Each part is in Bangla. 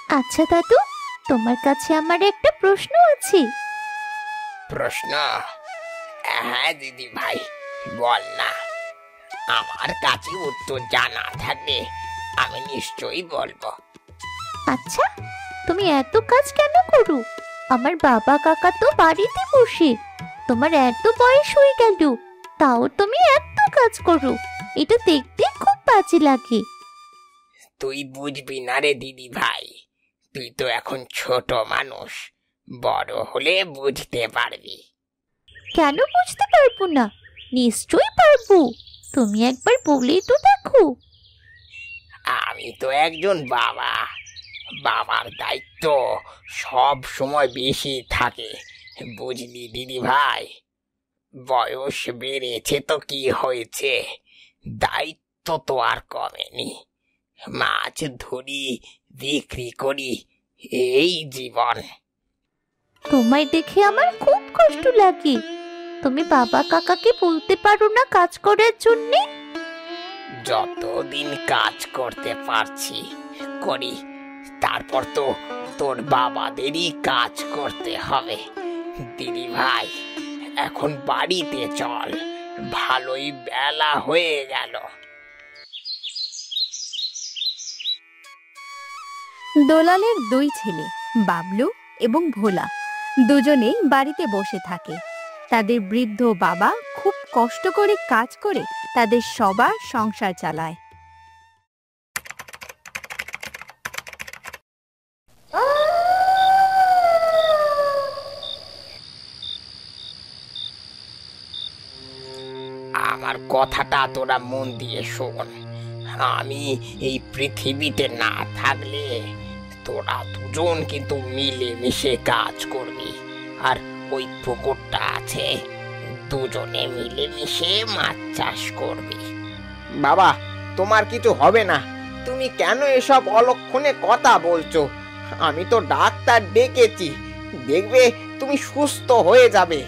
আচ্ছা দাদু, তোমার কাছে আমার একটা প্রশ্ন আছে। প্রশ্ন? হ্যাঁ দিদি ভাই, বল না। আমার কাছে উত্তর জানা থাকলে আমি নিশ্চয়ই বলবো। আচ্ছা, তুমি এত কাজ কেন করো? আমার বাবা কাকা তো বাড়িতে বসে। তোমার এত বয়স হয়ে গেল, তাও তুমি এত কাজ করো, এটা দেখতে খুব বাজে লাগে। তুই বুঝবি না রে দিদি ভাই, তুই তো এখন ছোট মানুষ, বড় হলে বুঝতে পারবি। কেন বুঝতে পারবো না? নিশ্চয়ই পারবো, তুমি একবার বলেই তো দেখো। আমি তো একজন বাবা, বাবার দায়িত্ব সব সময় বেশি থাকে, বুঝলি দিদি ভাই। বয়স বেড়েছে তো কি হয়েছে, দায়িত্ব তো আর কমেনি। মাছ ধরি, বিক্রি করি, এই জীবন। তোমায় দেখে আমার খুব কষ্ট লাগে। তুমি বাবা কাকাকে বলতে পারো না কাজ করার জন্যে? যতদিন কাজ করতে পারছি করি, তারপর তো তোর বাবাদেরই কাজ করতে হবে। দিদি ভাই, এখন বাড়িতে চল, ভালোই বেলা হয়ে গেল। দোলালের দুই ছেলে, বাবলু এবং ভোলা, দুজনেই বাড়িতে বসে থাকে। তাদের বৃদ্ধ বাবা খুব কষ্ট করে কাজ করে তাদের সবার সংসার চালায়। আমার কথাটা তোরা মন দিয়ে শোন। আমি এই পৃথিবীতে না থাকলে তোরা দুজন কিন্তু মিলে মিশে কাজ করবি। আর ওই পুকুরটা আছে, দুজনে মিলে মিশে মাছ চাষ করবি। বাবা, তোমার কিছু হবে না, তুমি কেন এসব অলক্ষণে কথা বলছো? আমি তো ডাক্তার ডেকেছি, দেখবে তুমি সুস্থ হয়ে যাবে।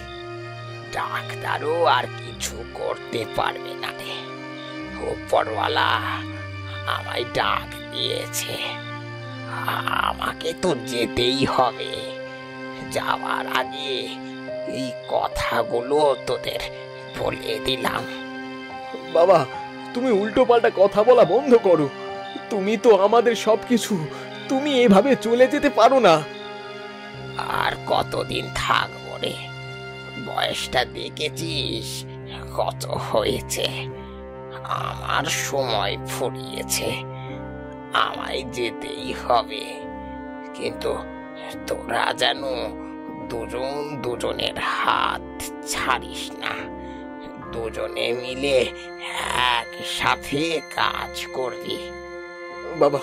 ডাক্তারও আর কিছু করতে পারবে না রে, উপরওয়ালা আমায় ডাক দিয়েছে, আমাকে তো যেতেই হবে। যাওয়ার আগে এই কথাগুলো তোদের বলে দিলাম। বাবা, তুমি উল্টো পাল্টা কথা বলা বন্ধ করো। তুমি তো আমাদের সবকিছু, তুমি এভাবে চলে যেতে পারো না। আর কতদিন থাকবো রে? বয়সটা দেখেছিস কত হয়েছে, আমার সময় ফুরিয়েছে, আমায় যেতেই হবে। কিন্তু তোরা যেন দুজন দুজনের হাত ছাড়িস না, দুজনে মিলে একসাথে কাজ করবি। বাবা,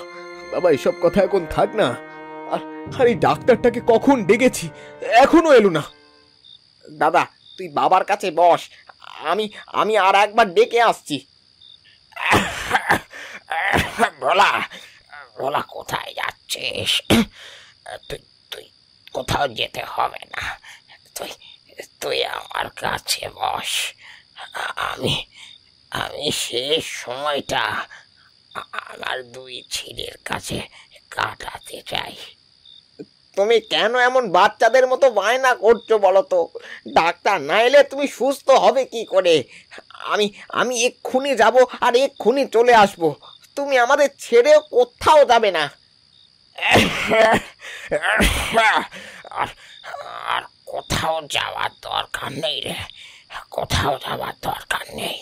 বাবা, এসব কথা এখন থাক না। আর আর এই ডাক্তারটাকে কখন ডেকেছি, এখনো এলো না। দাদা, তুই বাবার কাছে বস, আমি আমি আর একবার ডেকে আসছি। ভোলা, ভোলা, কোথায় যাচ্ছিস? তুই তুই কোথাও যেতে হবে না, তুই তুই আমার কাছে বস। আমি আমি শেষ সময়টা আমার দুই ছেলের কাছে কাটাতে চাই। তুমি কেন এমন বাচ্চাদের মতো বায়না করছো বলো তো? ডাক্তার না এলে তুমি সুস্থ হবে কি করে? আমি আমি এক্ষুনি যাব আর এক্ষুনি চলে আসব, তুমি আমাদের ছেড়েও কোথাও যাবে না। আর আর কোথাও যাওয়ার দরকার নেই রে, কোথাও যাওয়ার দরকার নেই।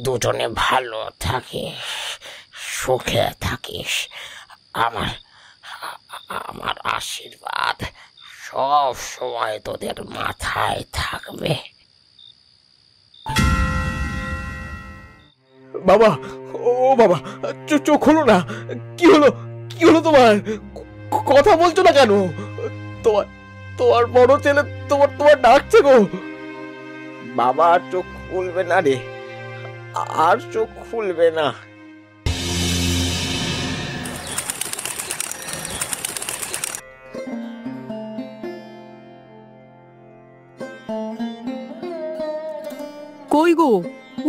দুজনে ভালো থাকিস, সুখে থাকিস। আমার আমার আশীর্বাদ সব সময় তোদের মাথায় থাকবে। বাবা, ও বাবা, চোখ হলো না। কি হলো, কি হলো তোমার? কথা বলছো না কেন? তোমার তোমার বড় ছেলে তোমার তোমার ডাকছে গো। বাবা আর চোখ খুলবে না রে, আর চোখ খুলবে না। কই গো,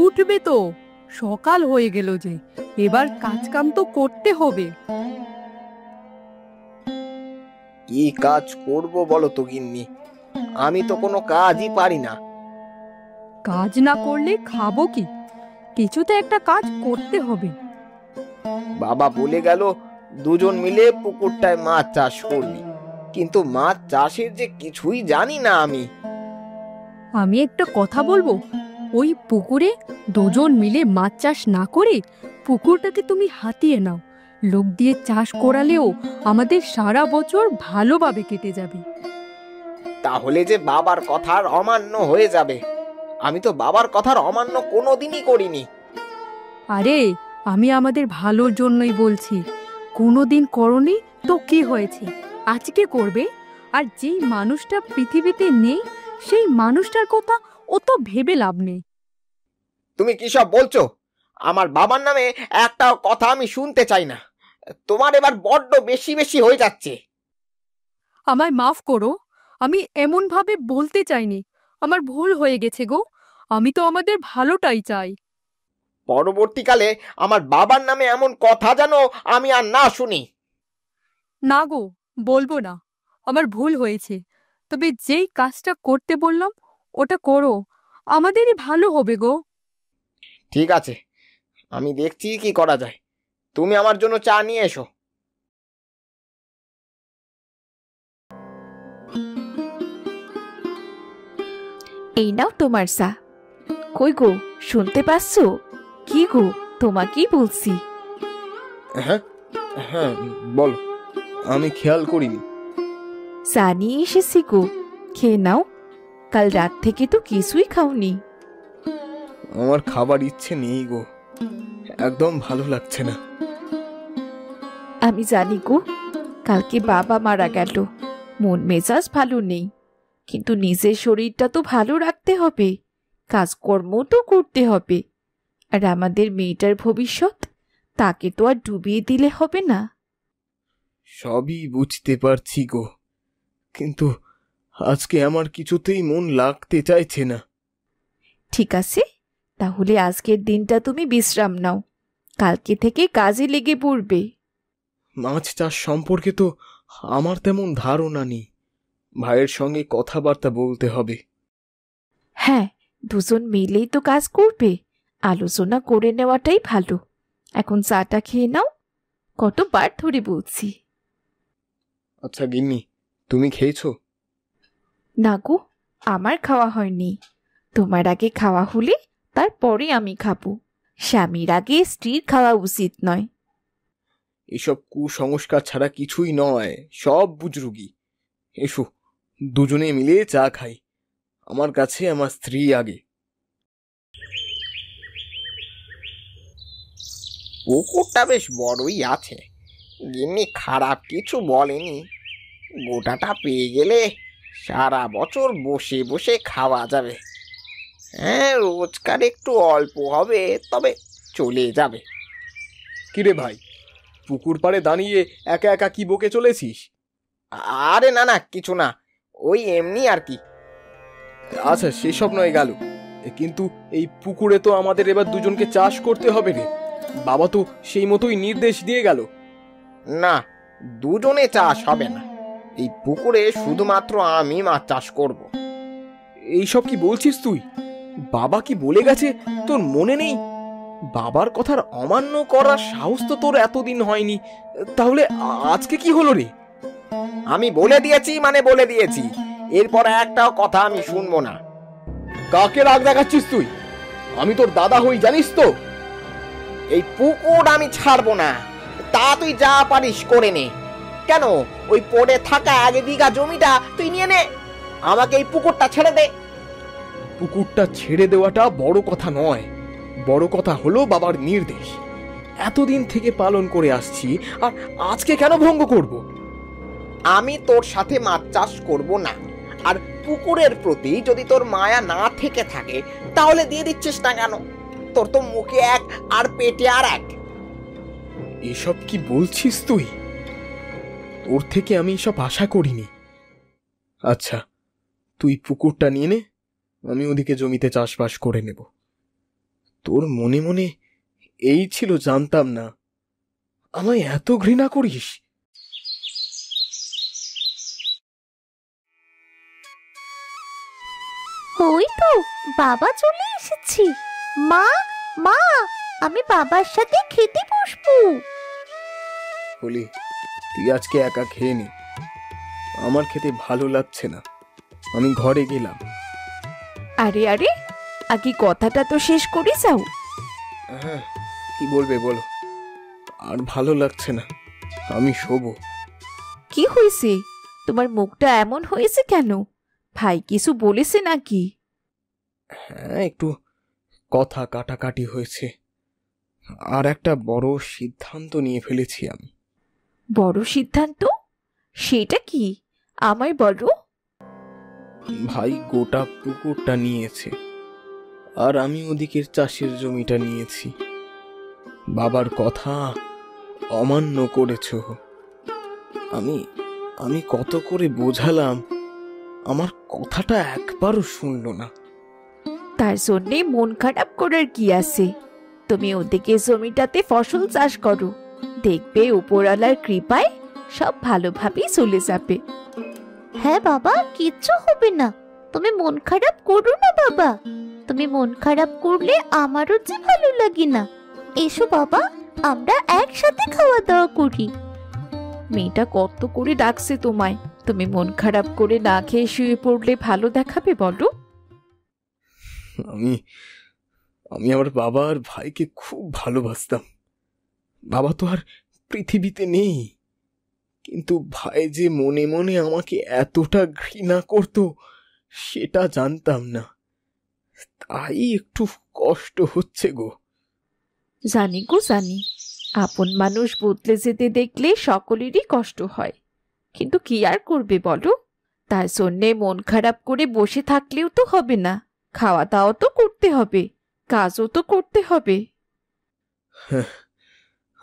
উঠবে তো, সকাল হয়ে গেল যে, এবার কাজ কাম তো করতে হবে। কি কাজ করব বলো তো গিন্নি? আমি তো কোনো কাজই পারি না। কাজ না করলে খাবো কি? কিছু তো একটা কাজ করতে হবে। বাবা বলে গেল দুজন মিলে পুকুরটায় মাছ চাষ করবি, কিন্তু মাছ চাষের যে কিছুই জানি না আমি। আমি একটা কথা বলবো, ওই পুকুরে দুজন মিলে মাছ চাষ না করে পুকুরটাকে তুমি হাতিয়ে নাও। লোক দিয়ে চাষ করালেও আমাদের সারা বছর ভালোভাবে কেটে যাবে। তাহলে যে বাবার কথার অমান্য হয়ে যাবে। আমি তো বাবার কথার অমান্য কোনোদিনই করিনি। আরে আমি আমাদের ভালোর জন্যই বলছি। কোনোদিন করনি তো কি হয়েছে, আজকে করবে। আর যেই মানুষটা পৃথিবীতে নেই সেই মানুষটার কথা অত ভেবে লাভ নেই। তুমি কি সব বলছো? আমার বাবার নামে একটা কথা আমি শুনতে চাই না। তোমার এবার বড্ড বেশি বেশি হয়ে যাচ্ছে। আমায় মাফ করো, আমি এমন ভাবে বলতে চাইনি। আমার ভুল হয়ে গেছে গো। আমি তো আমাদের ভালোটাই চাই। পরবর্তীকালে আমার বাবার নামে এমন কথা যেন আমি আর না শুনি। না গো, বলবো না। আমার ভুল হয়েছে, তবে যেই কাজটা করতে বললাম ওটা করো, আমাদেরই ভালো হবে গো। ঠিক আছে, আমি দেখছি কি করা যায়। তুমি আমার জন্য চা নিয়ে এসো। এই নাও তোমার চা। কই গো, শুনতে পাচ্ছো? কি গো, তোমাকেই বলছি। হ্যাঁ হ্যাঁ, বলো। আমি খেয়াল করিনি। চা নিয়ে এসেছি গো, খেয়ে নাও। কাল রাত থেকে তো কিছুই খাওনি। আমার খাবার ইচ্ছে নেই গো, একদম ভালো লাগছে না। আমি জানি গো, কালকে বাবা মারা গেল, মন মেজাজ ভালো নেই, কিন্তু নিজের শরীরটা তো ভালো রাখতে হবে, কাজকর্ম তো করতে হবে। আর আমাদের মেয়েটার ভবিষ্যৎ, তাকে তো আর ডুবিয়ে দিলে হবে না। সবই বুঝতে পারছি গো, কিন্তু আজকে আমার কিছুতেই মন লাগতে চাইছে না। ঠিক আছে, তাহলে আজকের দিনটা তুমি বিশ্রাম নাও, কালকে থেকে কাজে লেগে পড়বে। মাছ চাষ সম্পর্কে তো আমার তেমন ধারণা নেই। ভাইয়ের সঙ্গে কথাবার্তা বলতে হবে। হ্যাঁ, দুজন মিলেই তো কাজ করবে, আলোচনা করে নেওয়াটাই ভালো। এখন চাটা খেয়ে নাও, কতবার ধরে বলছি। আচ্ছা গিন্নি, তুমি খেয়েছো? না গো, আমার খাওয়া হয়নি। তোমার আগে খাওয়া হলে তারপরে আমি খাবো। স্বামীর আগে স্ত্রীর খাওয়া উচিত নয়। এসব কুসংস্কার ছাড়া কিছুই নয়, সব বুজরুগি। এসো, দুজনে মিলে চা খাই। আমার কাছে আমার স্ত্রী আগে। পুকুরটা বেশ বড়ই আছে, গিন্নি খারাপ কিছু বলেনি। গোটাটা পেয়ে গেলে সারা বছর বসে বসে খাওয়া যাবে। হ্যাঁ, রোজকার একটু অল্প হবে, তবে চলে যাবে। কিরে ভাই, পুকুর পাড়ে দাঁড়িয়ে একা একা কি বকে চলেছিস? আরে না না, কিছু না, ওই এমনি আর কি। আচ্ছা, সেসব নয় গেল, কিন্তু এই পুকুরে তো আমাদের এবার দুজনকে চাষ করতে হবে রে। বাবা তো সেই মতোই নির্দেশ দিয়ে গেল। না, দুজনে চাষ হবে না, এই পুকুরে শুধুমাত্র আমি মাছ চাষ করব। এইসব কি বলছিস তুই? বাবা কি বলে গেছে তোর মনে নেই? বাবার কথার অমান্য করার সাহস তো তোর এতদিন হয়নি, তাহলে আজকে কি হলো রে? আমি বলে দিয়েছি মানে বলে দিয়েছি, এরপর একটাও কথা আমি শুনবো না। কাকে রাগ দেখাচ্ছিস তুই? আমি তোর দাদা হই, জানিস তো। এই পুকুর আমি ছাড়বো না, তা তুই যা পারিস করে নে। কেন, ওই পড়ে থাকা 1 বিঘা জমিটা তুই নিয়ে নে, আমাকে এই পুকুরটা ছেড়ে দে। পুকুরটা ছেড়ে দেওয়াটা বড় কথা নয়, বড় কথা হলো বাবার নির্দেশ। এতদিন থেকে পালন করে আসছি, আর আজকে কেন ভঙ্গ করব? আমি তোর সাথে মাছ চাষ করব না, আর পুকুরের প্রতি যদি তোর মায়া না থেকে থাকে তাহলে দিয়ে দিচ্ছিস না কেন? তোর তো মুখে এক আর পেটে আর এক। এসব কি বলছিস তুই? তোর থেকে আমি এসব আশা করিনি। আচ্ছা, তুই পুকুরটা নিয়ে নে, আমি ওদিকে জমিতে চাষবাস করে নেব। তোর মনে মনে এই ছিল, জানতাম না। আমায় এত ঘৃণা করিস? ওই তো বাবা চলে এসেছি। মা, মা, আমি বাবার সাথে খেতে বসবো। বলি, তুই আজকে একা খেয়ে নে, আমার খেতে ভালো লাগছে না, আমি ঘরে গেলাম। আরে আরে, আগে কথাটা তো শেষ করে যাও। হ্যাঁ, কি বলবে বলো। আর ভালো লাগছে না, আমি শোবো। কি হয়েছে? তোমার মুখটা এমন হয়েছে কেন? ভাই কিছু বলেছে নাকি? হ্যাঁ, একটু কথা কাটাকাটি হয়েছে, আর একটা বড় সিদ্ধান্ত নিয়ে ফেলেছি আমি। বড় সিদ্ধান্ত? সেটা কি, আমায় বলো। ভাই গোটা পুকুরটা নিয়েছে, আর আমি ওদিকের চাষের জমিটা নিয়েছি। বাবার কথা অমান্য করেছ। আমি আমি কত করে বোঝালাম, আমার কথাটা একবারও শুনলো না। তার জন্যে মন খারাপ করার কি আছে? তুমি ওদিকে জমিটাতে ফসল চাষ করো, দেখবে উপরওয়ালার কৃপায় সব ভালোভাবেই চলে যাবে। হ্যাঁ বাবা, কিচ্ছু হবে না। তুমি মন খারাপ করো না বাবা। তুমি মন খারাপ করলে আমারও যে ভালো লাগে না। এসো বাবা, আমরা একসাথে খাওয়া দাওয়া করি। মেয়েটা কত করে ডাকছে তোমায়, তুমি মন খারাপ করে না খেয়ে শুয়ে পড়লে ভালো দেখাবে বলো? আমি আমি আমার বাবা আর ভাইকে খুব ভালোবাসতাম। বাবা তো আর পৃথিবীতে নেই, কিন্তু ভাই যে মনে মনে আমাকে এতটা ঘৃণা করত সেটা জানতাম না। তাই একটু কষ্ট হচ্ছে গো। জানি গো জানি, আপন মানুষ বদলে যেতে দেখলে সকলেরই কষ্ট হয়, কিন্তু কি আর করবে বলো? তার জন্যে মন খারাপ করে বসে থাকলেও তো হবে না, খাওয়া দাওয়া তো করতে হবে, কাজও তো করতে হবে।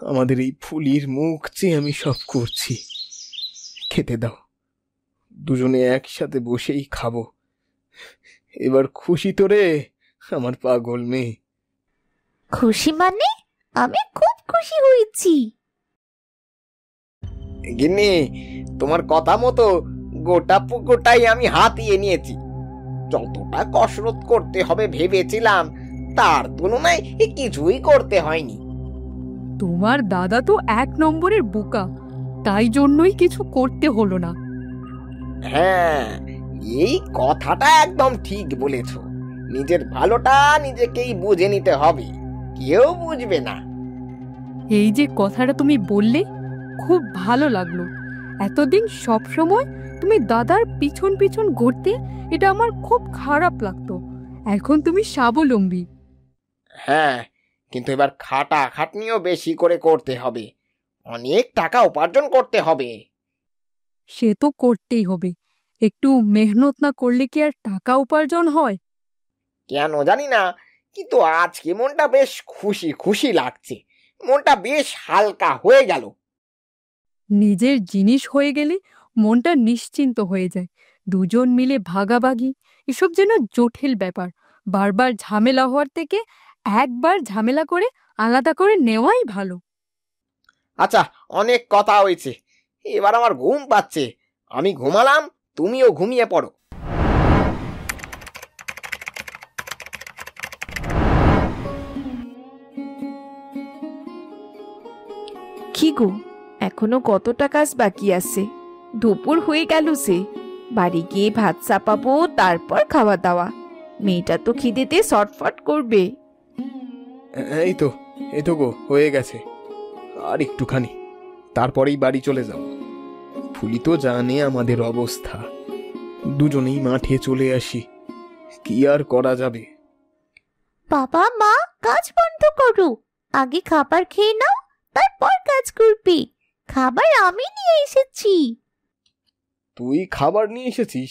আমাদের এই ফুলির মুখ চেয়ে আমি সব করছি। খেতে দাও, দুজনে একসাথে বসেই খাবো। এবার খুশি তো রে আমার পাগল মেয়ে? খুশি মানে? আমি খুব খুশি হয়েছি। গিন্নি, তোমার কথা মতো গোটা পুকুরটাই আমি হাতিয়ে নিয়েছি। যতটা কসরত করতে হবে ভেবেছিলাম, তার তুলনায় কিছুই করতে হয়নি। তোমার দাদা তো 1 নম্বরের বোকা, তাই জন্যই কিছু করতে হলো না। হ্যাঁ, এই কথাটা একদম ঠিক বলেছ। নিজের ভালোটা নিজেকেই বুঝে নিতে হবে, কেউ বুঝবে না। এই যে কথাটা তুমি বললে, খুব ভালো লাগলো। এতদিন সব সময় তুমি দাদার পিছন পিছন ঘুরতে, এটা আমার খুব খারাপ লাগতো। এখন তুমি স্বাবলম্বী। হ্যাঁ, কিন্তু এবার খাটাখাটনিও বেশি করে করতে হবে, অনেক টাকা উপার্জন করতে হবে। সে তো করতেই হবে, একটু মেহনত না করলে কি আর টাকা উপার্জন হয়? কেন জানি না, কিন্তু আজকে মনটা বেশ খুশি খুশি লাগছে। মনটা বেশ হালকা হয়ে গেল। নিজের জিনিস হয়ে গেলে মনটা নিশ্চিন্ত হয়ে যায়। দুজন মিলে ভাগাভাগি, এসব যেন জটিল ব্যাপার। বারবার ঝামেলা হওয়ার থেকে একবার ঝামেলা করে আলাদা করে নেওয়াই ভালো। আচ্ছা, অনেক কথা হয়েছে, এবার আমার ঘুম পাচ্ছে। আমি ঘুমালাম, তুমিও ঘুমিয়ে পড়ো। কি গো, এখনো কতটা কাজ বাকি আছে? দুপুর হয়ে গেল যে, বাড়ি গিয়ে ভাত চাপাবো, তারপর খাওয়া দাওয়া। মেয়েটা তো খিদেতে ছটফট করবে। এই তো গো, হয়ে গেছে। আর একটুখানি, তারপরেই বাড়ি চলে যাব। ফুলি তো জানে আমাদের অবস্থা, দুজনেই মাঠে চলে আসি, কি আর করা যাবে। বাবা মা, কাজ বন্ধ করো। আগে খাবার খেয়ে নাও, তারপর কাজ করবে। খাবার আমি নিয়ে এসেছি। তুই খাবার নিয়ে এসেছিস?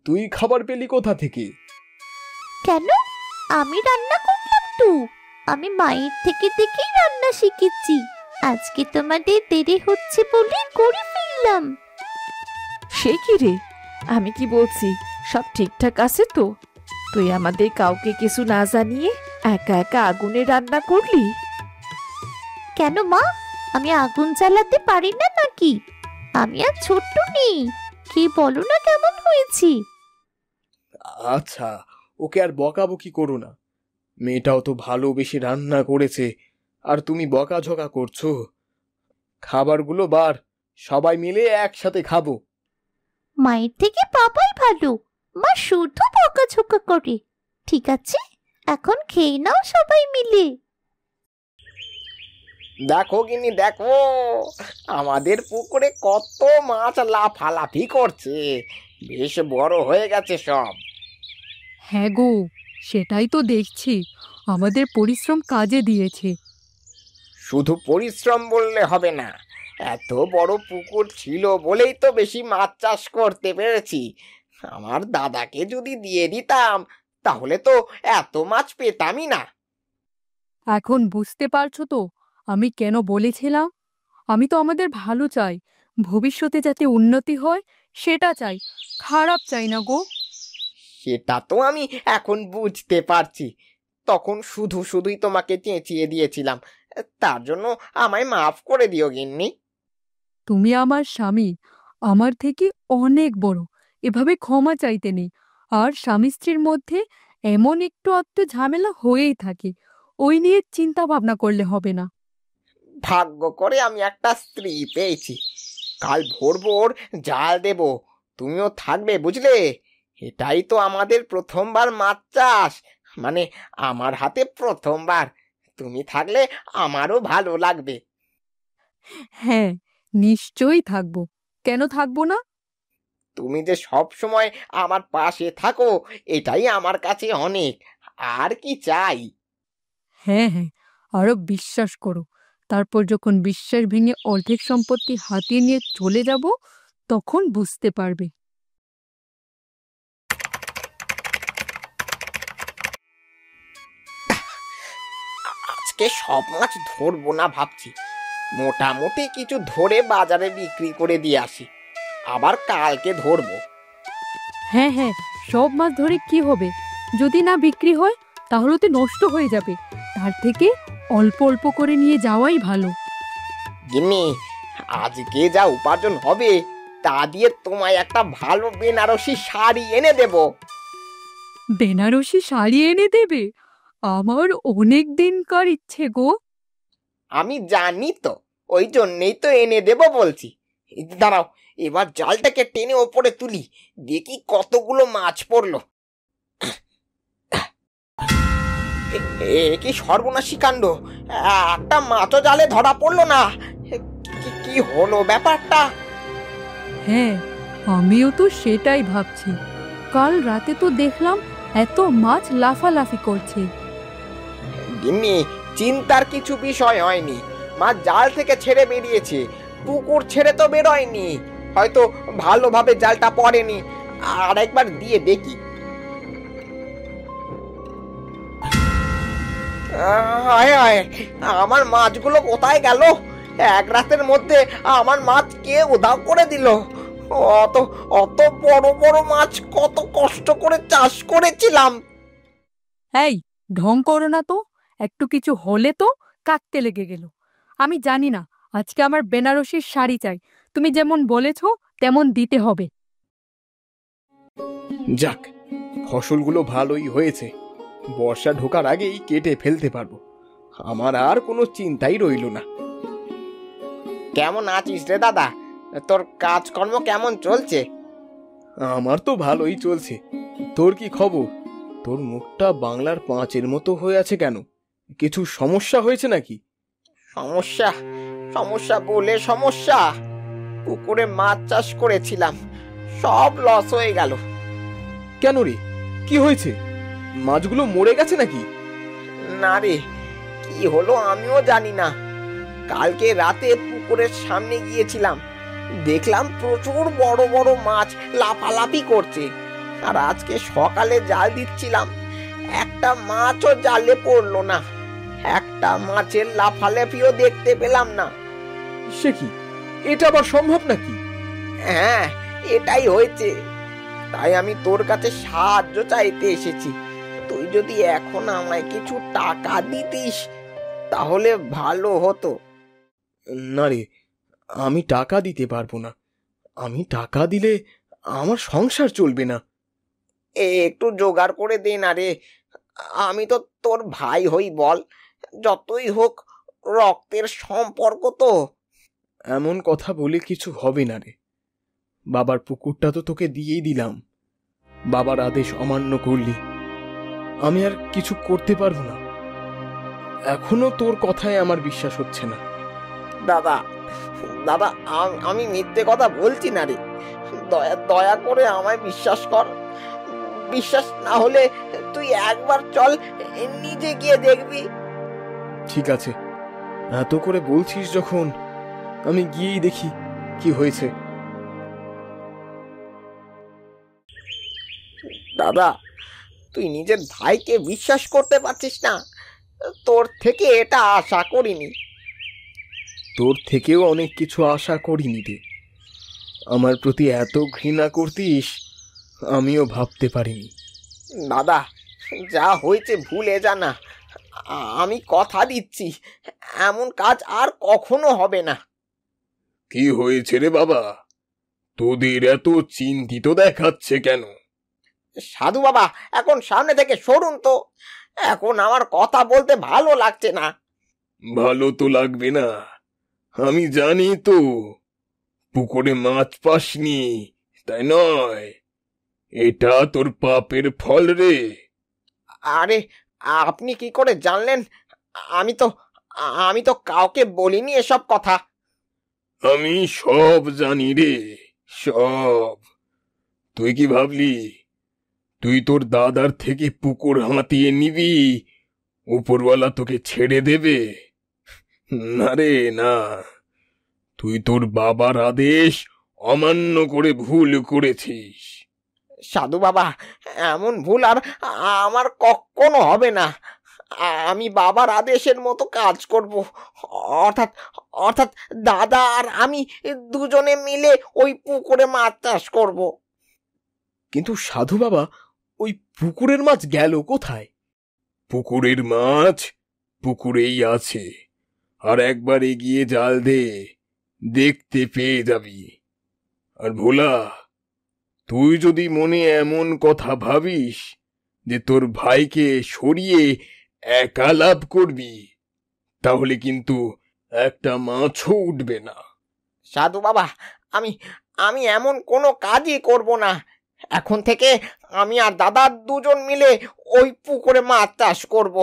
তুই খাবার পেলি কোথা থেকে? কেন? আমি রান্না করলাম তো। আমি মায়ের থেকে দেখেই রান্না শিখেছি। আজকে তোমাদের দেরি হচ্ছে বলে করে ফেললাম। সে কি রে, আমি কি বলছি সব ঠিকঠাক আছে তো? তুই আমাদের কাউকে কিছু না জানিয়ে একা একা আগুনে রান্না করলি? কেন মা, আমি আগুন জ্বালাতে পারি না নাকি? আমি আর ছোট্ট নেই, কি বলো না কেমন হয়েছি? আচ্ছা, ওকে আর বকাবকি করো না। মেয়েটাও তো ভালোবেসে রান্না করেছে, আর তুমি বকাঝকা করছো। খাবারগুলো বার, সবাই মিলে একসাথে খাবো। মায়ের থেকে বাবাই ভালো, মা শুধু বকাঝকা করে। ঠিক আছে, এখন খেয়ে নাও সবাই মিলে। দেখো গিন্নি দেখো, আমাদের পুকুরে কত মাছ লাফালাফি করছে, বেশ বড় হয়ে গেছে সব। হ্যাঁ গো, সেটাই তো দেখছি, আমাদের পরিশ্রম কাজে দিয়েছে। শুধু পরিশ্রম বললে হবে না, এত বড় পুকুর ছিল বলেই তো বেশি মাছ চাষ করতে পেরেছি। আমার দাদাকে যদি দিয়ে দিতাম তাহলে তো এত মাছ পেতামই না। এখন বুঝতে পারছো তো আমি কেন বলেছিলাম? আমি তো আমাদের ভালো চাই, ভবিষ্যতে যাতে উন্নতি হয় সেটা চাই, খারাপ চাই না গো। সেটা তো আমি এখন বুঝতে পারছি। তখন শুধুই তোমাকে চেঁচিয়ে দিয়েছিলাম, তার জন্য আমায় মাফ করে দিও গিন্নি। তুমি আমার স্বামী, আমার থেকে অনেক বড়, এভাবে ক্ষমা চাইতে নেই। আর স্বামী স্ত্রীর মধ্যে এমন একটু আধটু ঝামেলা হয়েই থাকে, ওই নিয়ে চিন্তা ভাবনা করলে হবে না। ভাগ্য করে আমি একটা স্ত্রী পেয়েছি। কাল ভোর ভোর জাল দেব, তুমিও থাকবে বুঝলে। এটাই তো আমাদের প্রথমবার মাছ চাষ, মানে আমার হাতে প্রথমবার। তুমি থাকলে আমারও ভালো লাগবে। হ্যাঁ, নিশ্চয়ই থাকবো, কেন থাকবো না? তুমি যে সব সময় আমার পাশে থাকো, এটাই আমার কাছে অনেক। আর কি চাই? হ্যাঁ হ্যাঁ, আরো বিশ্বাস করো, তারপর যখন বিশ্বাস ভেঙে অর্ধেক সম্পত্তি হাতিয়ে নিয়ে চলে যাব, তখন বুঝতে পারবে। আজকে সব মাছ ধরবো না ভাবছি, মোটামুটি কিছু ধরে বাজারে বিক্রি করে দিয়ে আসি, আবার কালকে ধরবো। হ্যাঁ হ্যাঁ, সব মাছ ধরে কি হবে? যদি না বিক্রি হয় তাহলে তো নষ্ট হয়ে যাবে, তার থেকে অল্প অল্প করে নিয়ে যাওয়াই ভালো। গিন্নি, আজকে যা উপার্জন হবে তা দিয়ে তোমায় একটা ভালো বেনারসি শাড়ি এনে দেব। বেনারসি শাড়ি এনে দেবে? আমার অনেক দিনকার ইচ্ছে গো। আমি জানি তো, ওই জন্যেই তো এনে দেব বলছি। দাঁড়াও, এবার জালটাকে টেনে ওপরে তুলি, দেখি কতগুলো মাছ পড়লো। কি সর্বনাশী কাণ্ড, একটা মাছও জালে ধরা পড়লো না। কি হলো ব্যাপারটা? হ্যাঁ, আমিও তো সেটাই ভাবছি। কাল রাতে তো দেখলাম এত মাছ লাফালাফি করছে। গিন্নি, চিন্তার কিছু বিষয় হয়নি, মাছ জাল থেকে ছেড়ে বেরিয়েছে, পুকুর ছেড়ে তো বেরোয়নি। হয়তো ভালোভাবে জালটা পড়েনি, আর একবার দিয়ে দেখি। হায় হায়, আমার মাছগুলো কোথায় গেল? এক রাতের মধ্যে আমার মাছ কে উধাও করে দিল? অত অত বড় বড় মাছ কত কষ্ট করে চাষ করেছিলাম। এই, ঢং করো না তো, একটু কিছু হলে তো কাঁদতে লেগে গেল। আমি জানি না, আজকে আমার বেনারসির শাড়ি চাই, তুমি যেমন বলেছ তেমন দিতে হবে। যাক, ফসলগুলো ভালোই হয়েছে, বর্ষা ঢোকার আগেই কেটে ফেলতে পারবো। আমার আর কোনো চিন্তাই রইল না। কেমন আছিস রে দাদা? তোর কাজকর্ম কেমন চলছে? আমার তো ভালোই চলছে। তোর কি খবর? তোর মুখটা বাংলার পাঁচের মতো হয়ে আছে কেন? কিছু সমস্যা হয়েছে নাকি? সমস্যা? সমস্যা বলে সমস্যা? পুকুরে মাছ চাষ করেছিলাম, সব লস হয়ে গেল। কেন রে, কি হয়েছে? মাছগুলো মরে গেছে নাকি? না রে, কি হলো আমিও জানি না। কালকে রাতে পুকুরের সামনে গিয়েছিলাম, দেখলাম প্রচুর বড় বড় মাছ লাফালাফি করছে। আর আজকে সকালে জাল দিচ্ছিলাম, একটা মাছও জালে পড়লো না, একটা মাছের লাফালাফিও দেখতে পেলাম না। সে কি, এটা আবার সম্ভব নাকি? হ্যাঁ, এটাই হয়েছে। তাই আমি তোর কাছে সাহায্য চাইতে এসেছি। তুই যদি এখন আমায় কিছু টাকা দিতিস তাহলে ভালো হতো। না রে, আমি টাকা দিতে পারবো না। আমি টাকা দিলে আমার সংসার চলবে না। একটু জোগাড় করে দে না রে। আমি তো তোর ভাই হই বল, যতই হোক রক্তের সম্পর্ক তো। এমন কথা বলে কিছু হবে না রে। বাবার পুকুরটা তো তোকে দিয়েই দিলাম, বাবার আদেশ অমান্য করলি, আমি আর কিছু করতে পারবো না। এখনো তোর কথায় আমার বিশ্বাস হচ্ছে না। দাদা দাদা, আমি মিথ্যে কথা বলছি না রে। দয়া দয়া করে আমায় বিশ্বাস কর। বিশ্বাস না হলে তুই একবার চল, নিজে গিয়ে দেখবি। ঠিক আছে, এত করে বলছিস যখন, আমি গিয়েই দেখি কি হয়েছে। দাদা, তুই নিজের ভাইকে বিশ্বাস করতে পারছিস না? তোর থেকে এটা আশা করিনি। তোর থেকেও অনেক কিছু আশা করিনি রে। আমার প্রতি এত ঘৃণা করতিস আমিও ভাবতে পারিনি। দাদা, যা হয়েছে ভুলে যা না। আমি কথা দিচ্ছি, এমন কাজ আর কখনো হবে না। কি হয়েছে রে বাবা, তোদের এত চিন্তিত দেখাচ্ছে কেন? সাধু বাবা, এখন সামনে থেকে সরুন তো। এখন আমার কথা বলতে ভালো লাগছে না। ভালো তো লাগবে না, আমি জানি তো। পুকুরে মাছ পাসনি তাই নয়, এটা তোর পাপের ফল রে। আরে, আপনি কি করে জানলেন? আমি তো কাউকে বলিনি এসব কথা। আমি সব জানি রে, সব। তুই কি ভাবলি তুই তোর দাদার থেকে পুকুর হাতিয়ে নিবি, উপরওয়ালা তোকে ছেড়ে দেবে? না রে না, তুই তোর বাবার আদেশ অমান্য করে ভুল করেছিস। সাধু বাবা, এমন ভুল আর আমার কখনো হবে না। আমি বাবার আদেশের মতো কাজ করব। অর্থাৎ অর্থাৎ দাদা আর আমি দুজনে মিলে ওই পুকুরে মাছ চাষ করব। কিন্তু সাধু বাবা, ওই পুকুরের মাছ গেল কোথায়? পুকুরের মাছ পুকুরেই আছে, আর একবার এগিয়ে জাল দে, দেখতে পেয়ে যাবি। আর ভোলা, তুই যদি মনে এমন কথা ভাবিস যে তোর ভাইকে সরিয়ে একা লাভ করবি, তাহলে কিন্তু একটা মাছও উঠবে না। সাধু বাবা, আমি এমন কোনো কাজই করব না। এখন থেকে আমি আর দাদা দুজন মিলে ওই পুকুরে মাছ চাষ করব।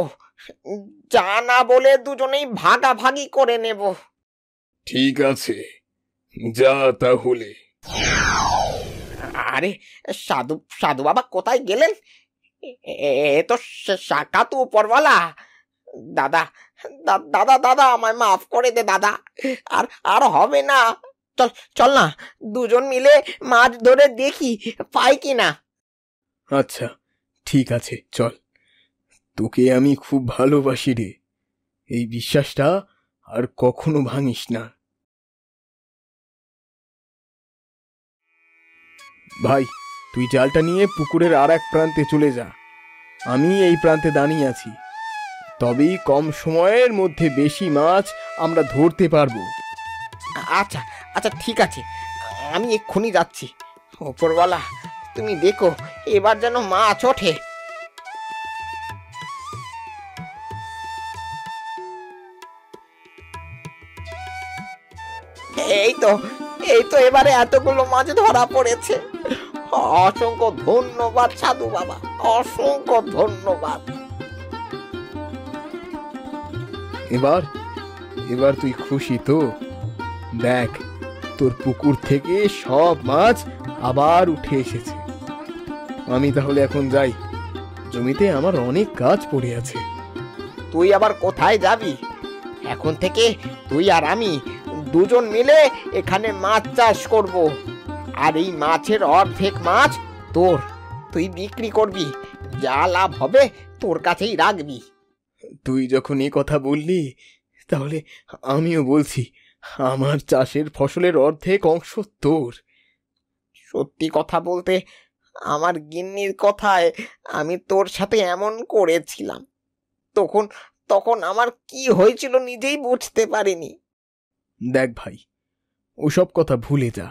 যা না বলে দুজনেই ভাগাভাগি করে নেব। ঠিক আছে, যা তাহলে। আরে, সাধু সাধু বাবা কোথায় গেলেন? এ তো সাক্ষাৎ উপরওয়ালা। দাদা দাদা দাদা, আমায় মাফ করে দে দাদা। আর আর হবে না। চল চল না, দুজন মিলে মাছ ধরে দেখি পাই কিনা। আচ্ছা ঠিক আছে, চল। তোকে আমি খুব ভালোবাসি রে, এই বিশ্বাসটা আর কখনো ভাঙিস না। ভাই, তুই জালটা নিয়ে পুকুরের আর এক প্রান্তে চলে যা, আমি এই প্রান্তে দাঁড়িয়ে আছি। তবেই কম সময়ের মধ্যে বেশি মাছ আমরা ধরতে পারবো। আচ্ছা আচ্ছা, ঠিক আছে, আমি এক্ষুনি যাচ্ছি। ওপরওয়ালা, তুমি দেখো এবার যেন মাছ ওঠে। এই তো এবারে এতগুলো মাছ ধরা পড়েছে। অসংখ্য ধন্যবাদ সাধু বাবা, অসংখ্য ধন্যবাদ। এবার এবার তুই খুশি তো? দেখ, তোর পুকুর থেকে সব মাছ আবার উঠে এসেছে। আমি তাহলে এখন যাই, জমিতে আমার অনেক কাজ পড়ে আছে। তুই আবার কোথায় যাবি? এখন থেকে তুই আর আমি দুজন মিলে এখানে মাছ চাষ করব। আর এই মাছের অর্ধেক মাছ তোর, তুই বিক্রি করবি। যা লাভ হবে তোর কাছেই রাখবি। তুই যখন এই কথা বললি, তাহলে আমিও বলছি, আমার চাষের ফসলের অর্ধেক অংশ তোর। সত্যি কথা বলতে, আমার গিন্নির কথায় আমি তোর সাথে এমন করেছিলাম। তখন তখন আমার কি হয়েছিল নিজেই বুঝতে পারিনি। দেখ ভাই, ওসব কথা ভুলে যা।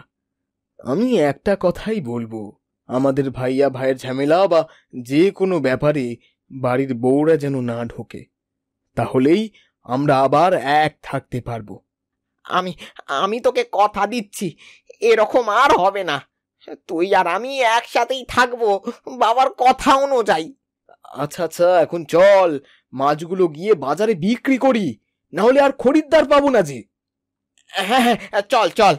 আমি একটা কথাই বলবো, আমাদের ভাইয়া ভাইয়ের ঝামেলা বা যে কোনো ব্যাপারে বাড়ির বউরা যেন না ঢোকে, তাহলেই আমরা আবার এক থাকতে পারবো। আমি আমি তোকে কথা দিচ্ছি, এরকম আর হবে না। তুই আর আমি একসাথেই থাকবো বাবার কথা অনুযায়ী। আচ্ছা আচ্ছা, এখন চল মাছগুলো গিয়ে বাজারে বিক্রি করি, না হলে আর খরিদ্দার পাবো না যে। হ্যাঁ হ্যাঁ, চল চল।